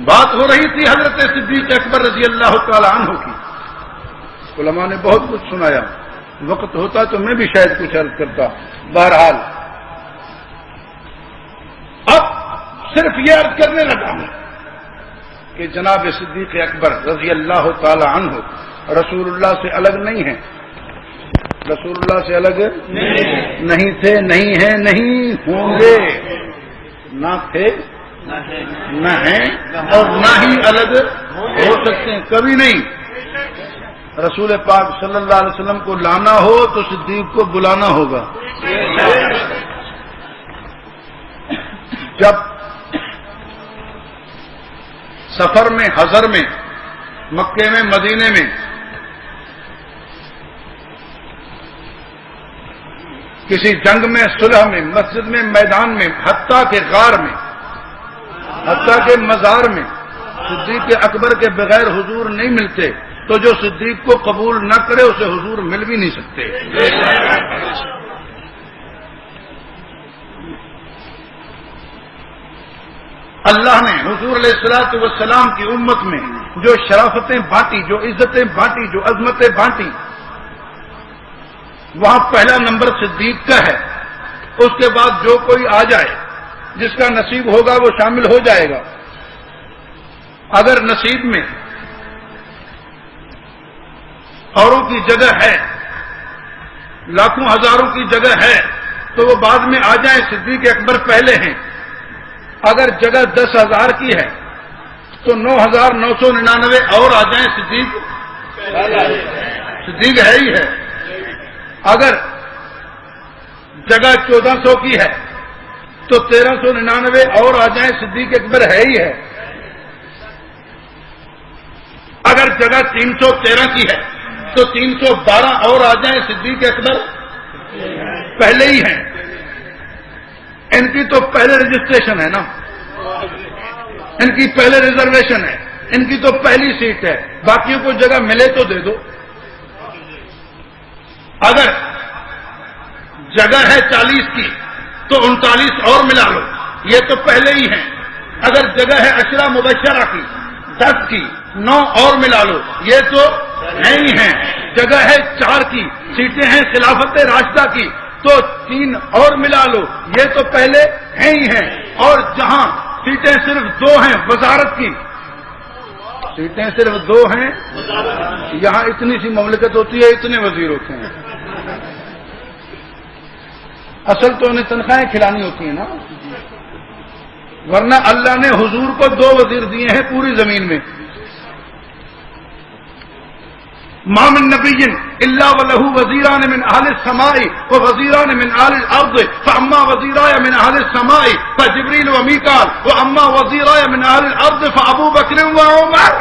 بات ہو رہی تھی حضرت صدیق اکبر رضی اللہ تعالی عنہ کی. علماء نے بہت کچھ سنایا، وقت ہوتا تو میں بھی شاید کچھ عرض کرتا. بہرحال اب صرف یہ عرض کرنے لگا ہوں کہ جناب صدیق اکبر رضی اللہ تعالی عنہ رسول اللہ سے الگ نہیں ہیں، رسول اللہ سے الگ نہیں تھے، نہیں ہیں، نہیں ہوں گے، نہ تھے نہ ہیں اور نہ ہی الگ ہو سکتے ہیں، کبھی نہیں. رسول پاک صلی اللہ علیہ وسلم کو لانا ہو تو صدیق کو بلانا ہوگا. جب سفر میں، حضر میں، مکے میں، مدینے میں کسی جنگ میں، صلح میں، مسجد میں، میدان میں، حتیٰ کے غار میں، حتیٰ کے مزار میں صدیق اکبر کے بغیر حضور نہیں ملتے، تو جو صدیق کو قبول نہ کرے اسے حضور مل بھی نہیں سکتے. اللہ نے حضور علیہ الصلوۃ والسلام کی امت میں جو شرافتیں بانٹی، جو عزتیں بانٹی، جو عظمتیں بانٹی، وہاں پہلا نمبر صدیق کا ہے. اس کے بعد جو کوئی آ جائے جس کا نصیب ہوگا وہ شامل ہو جائے گا. اگر نصیب میں اوروں کی جگہ ہے، لاکھوں ہزاروں کی جگہ ہے، تو وہ بعد میں آ جائیں، صدیق اکبر پہلے ہیں. اگر جگہ 10,000 کی ہے تو 9,999 اور آ جائیں، صدیق ہے ہی ہے. اگر جگہ 1400 کی ہے تو 1,399 اور آ جائیں، صدیق اکبر ہے ہی ہے. اگر جگہ 313 کی ہے تو 312 اور آ جائیں، صدیق اکبر پہلے ہی ہیں. ان کی تو پہلے رجسٹریشن ہے نا، ان کی پہلے ریزرویشن ہے، ان کی تو پہلی سیٹ ہے، باقیوں کو جگہ ملے تو دے دو. اگر جگہ ہے 40 کی تو 39 اور ملا لو، یہ تو پہلے ہی ہیں. اگر جگہ ہے 10 مبشرہ کی، 10 کی، 9 اور ملا لو، یہ تو ہے ہی ہیں. جگہ ہے 4 کی، سیٹیں ہیں خلافت راشدہ کی، تو 3 اور ملا لو، یہ تو پہلے ہیں ہی ہیں. اور جہاں سیٹیں صرف 2 ہیں وزارت کی، سیٹیں صرف 2 ہیں، یہاں اتنی سی مملکت ہوتی ہے، اتنے وزیر ہوتے ہیں. اصل تو انہیں تنخواہیں کھلانی ہوتی ہیں نا، ورنہ اللہ نے حضور کو 2 وزیر دیے ہیں پوری زمین میں. ما من نبی الا ولہ وزیران من اہل السماء ووزیران من اہل الارض فاما وزیرای من اہل السماء فجبریل ومیکال واما وزیرای من اہل الارض فابو بکر وعمر.